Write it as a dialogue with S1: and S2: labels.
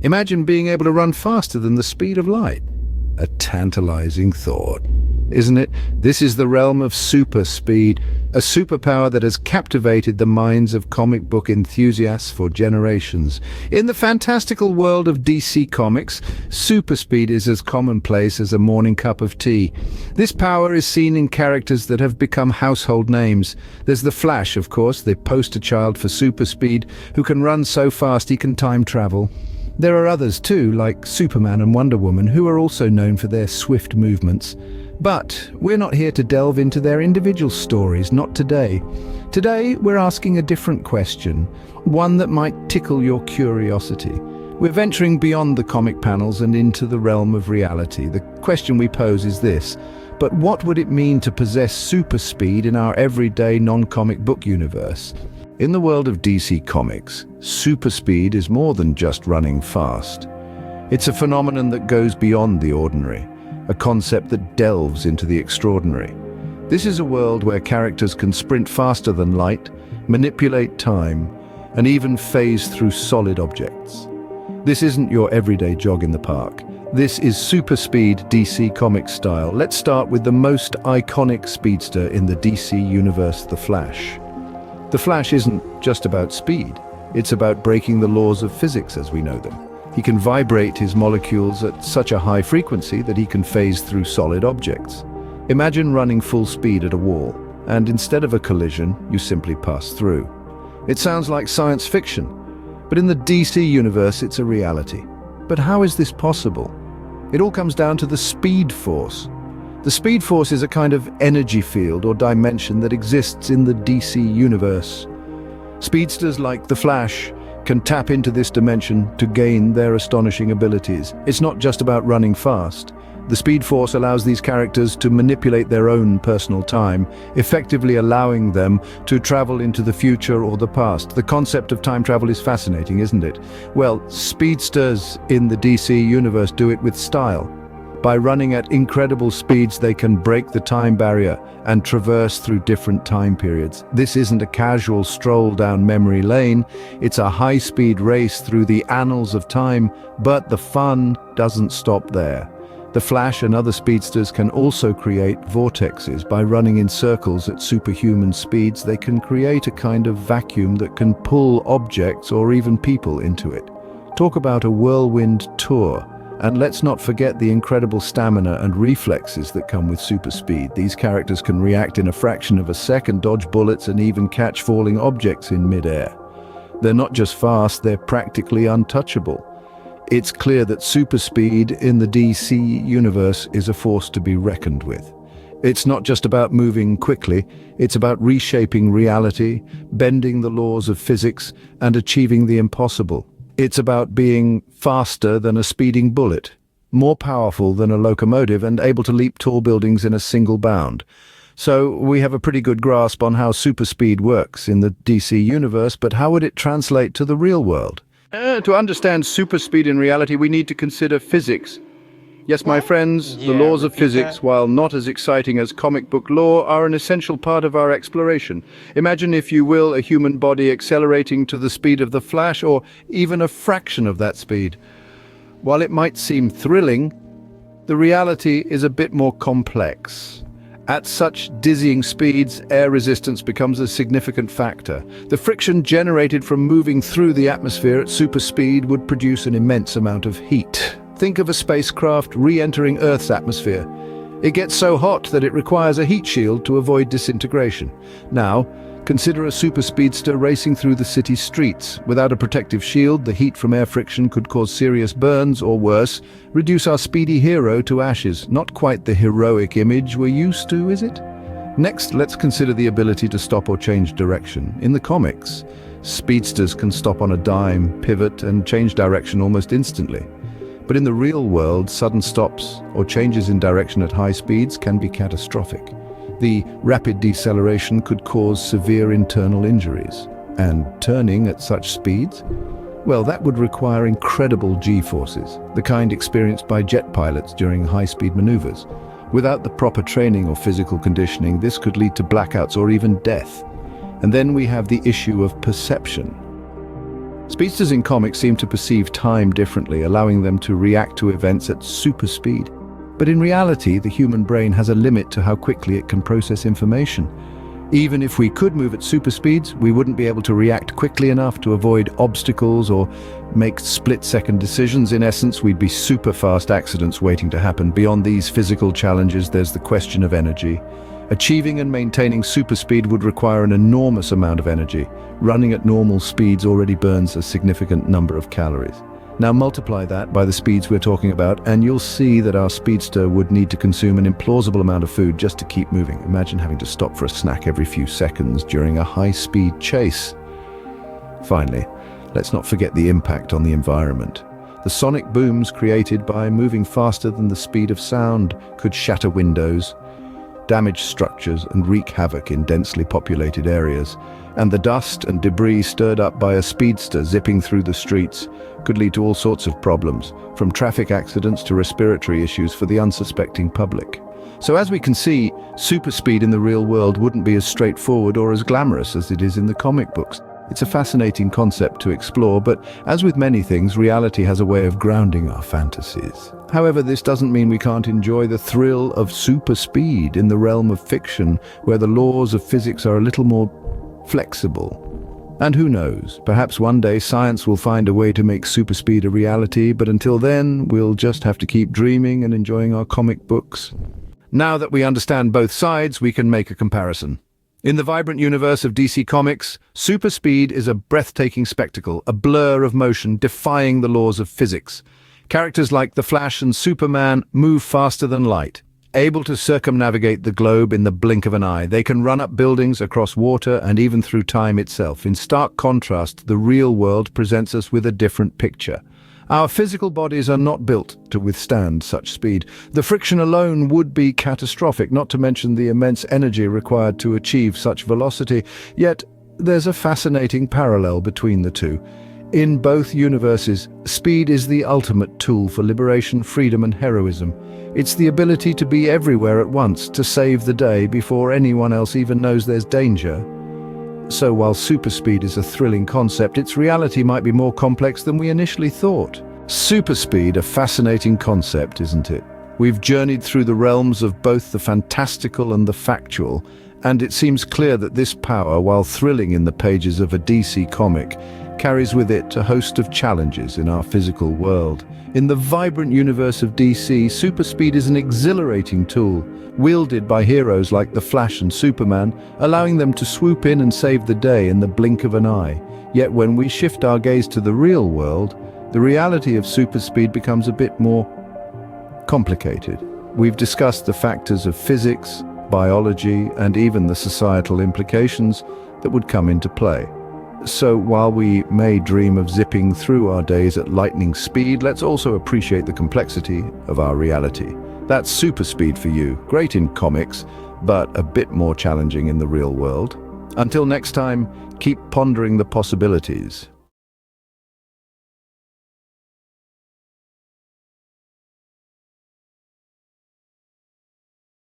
S1: Imagine being able to run faster than the speed of light. A tantalizing thought, isn't it? This is the realm of super speed, a superpower that has captivated the minds of comic book enthusiasts for generations. In the fantastical world of DC Comics, super speed is as commonplace as a morning cup of tea. This power is seen in characters that have become household names. There's the Flash, of course, the poster child for super speed, who can run so fast he can time travel. There are others too, like Superman and Wonder Woman, who are also known for their swift movements. But we're not here to delve into their individual stories, not today. Today, we're asking a different question, one that might tickle your curiosity. We're venturing beyond the comic panels and into the realm of reality. The question we pose is this: but what would it mean to possess super speed in our everyday non-comic book universe? In the world of DC Comics, super speed is more than just running fast. It's a phenomenon that goes beyond the ordinary, a concept that delves into the extraordinary. This is a world where characters can sprint faster than light, manipulate time, and even phase through solid objects. This isn't your everyday jog in the park. This is super speed DC Comics style. Let's start with the most iconic speedster in the DC universe, the Flash. The Flash isn't just about speed. It's about breaking the laws of physics as we know them. He can vibrate his molecules at such a high frequency that he can phase through solid objects. Imagine running full speed at a wall, and instead of a collision, you simply pass through. It sounds like science fiction, but in the DC universe, it's a reality. But how is this possible? It all comes down to the Speed Force. The Speed Force is a kind of energy field or dimension that exists in the DC universe. Speedsters like the Flash can tap into this dimension to gain their astonishing abilities. It's not just about running fast. The Speed Force allows these characters to manipulate their own personal time, effectively allowing them to travel into the future or the past. The concept of time travel is fascinating, isn't it? Well, speedsters in the DC universe do it with style. By running at incredible speeds, they can break the time barrier and traverse through different time periods. This isn't a casual stroll down memory lane, it's a high-speed race through the annals of time, but the fun doesn't stop there. The Flash and other speedsters can also create vortexes. By running in circles at superhuman speeds, they can create a kind of vacuum that can pull objects or even people into it. Talk about a whirlwind tour. And let's not forget the incredible stamina and reflexes that come with super speed. These characters can react in a fraction of a second, dodge bullets, and even catch falling objects in midair. They're not just fast, they're practically untouchable. It's clear that super speed in the DC universe is a force to be reckoned with. It's not just about moving quickly, it's about reshaping reality, bending the laws of physics, and achieving the impossible. It's about being faster than a speeding bullet, more powerful than a locomotive, and able to leap tall buildings in a single bound. So we have a pretty good grasp on how super speed works in the DC universe, but how would it translate to the real world? To understand super speed in reality, we need to consider physics. Yes, my friends, the laws of physics, while not as exciting as comic book lore, are an essential part of our exploration. Imagine, if you will, a human body accelerating to the speed of the Flash, or even a fraction of that speed. While it might seem thrilling, the reality is a bit more complex. At such dizzying speeds, air resistance becomes a significant factor. The friction generated from moving through the atmosphere at super speed would produce an immense amount of heat. Think of a spacecraft re-entering Earth's atmosphere. It gets so hot that it requires a heat shield to avoid disintegration. Now, consider a super speedster racing through the city's streets. Without a protective shield, the heat from air friction could cause serious burns, or worse, reduce our speedy hero to ashes. Not quite the heroic image we're used to, is it? Next, let's consider the ability to stop or change direction. In the comics, speedsters can stop on a dime, pivot, and change direction almost instantly. But in the real world, sudden stops or changes in direction at high speeds can be catastrophic. The rapid deceleration could cause severe internal injuries. And turning at such speeds? Well, that would require incredible G-forces, the kind experienced by jet pilots during high-speed maneuvers. Without the proper training or physical conditioning, this could lead to blackouts or even death. And then we have the issue of perception. Speedsters in comics seem to perceive time differently, allowing them to react to events at super speed. But in reality, the human brain has a limit to how quickly it can process information. Even if we could move at super speeds, we wouldn't be able to react quickly enough to avoid obstacles or make split-second decisions. In essence, we'd be super fast accidents waiting to happen. Beyond these physical challenges, there's the question of energy. Achieving and maintaining super speed would require an enormous amount of energy. Running at normal speeds already burns a significant number of calories. Now multiply that by the speeds we're talking about, and you'll see that our speedster would need to consume an implausible amount of food just to keep moving. Imagine having to stop for a snack every few seconds during a high-speed chase. Finally, let's not forget the impact on the environment. The sonic booms created by moving faster than the speed of sound could shatter windows, damage structures, and wreak havoc in densely populated areas. And the dust and debris stirred up by a speedster zipping through the streets could lead to all sorts of problems, from traffic accidents to respiratory issues for the unsuspecting public. So as we can see, super speed in the real world wouldn't be as straightforward or as glamorous as it is in the comic books. It's a fascinating concept to explore, but as with many things, reality has a way of grounding our fantasies. However, this doesn't mean we can't enjoy the thrill of super speed in the realm of fiction, where the laws of physics are a little more flexible. And who knows, perhaps one day science will find a way to make super speed a reality, but until then, we'll just have to keep dreaming and enjoying our comic books. Now that we understand both sides, we can make a comparison. In the vibrant universe of DC Comics, super speed is a breathtaking spectacle, a blur of motion defying the laws of physics. Characters like the Flash and Superman move faster than light, able to circumnavigate the globe in the blink of an eye. They can run up buildings, across water, and even through time itself. In stark contrast, the real world presents us with a different picture. Our physical bodies are not built to withstand such speed. The friction alone would be catastrophic, not to mention the immense energy required to achieve such velocity. Yet, there's a fascinating parallel between the two. In both universes, speed is the ultimate tool for liberation, freedom, and heroism. It's the ability to be everywhere at once, to save the day before anyone else even knows there's danger. So while super speed is a thrilling concept, its reality might be more complex than we initially thought. Super speed, a fascinating concept, isn't it? We've journeyed through the realms of both the fantastical and the factual, and it seems clear that this power, while thrilling in the pages of a DC comic, carries with it a host of challenges in our physical world. In the vibrant universe of DC, super speed is an exhilarating tool, wielded by heroes like the Flash and Superman, allowing them to swoop in and save the day in the blink of an eye. Yet when we shift our gaze to the real world, the reality of super speed becomes a bit more complicated. We've discussed the factors of physics, biology, and even the societal implications that would come into play. So while we may dream of zipping through our days at lightning speed, let's also appreciate the complexity of our reality. That's super speed for you, great in comics, but a bit more challenging in the real world. Until next time, keep pondering the possibilities.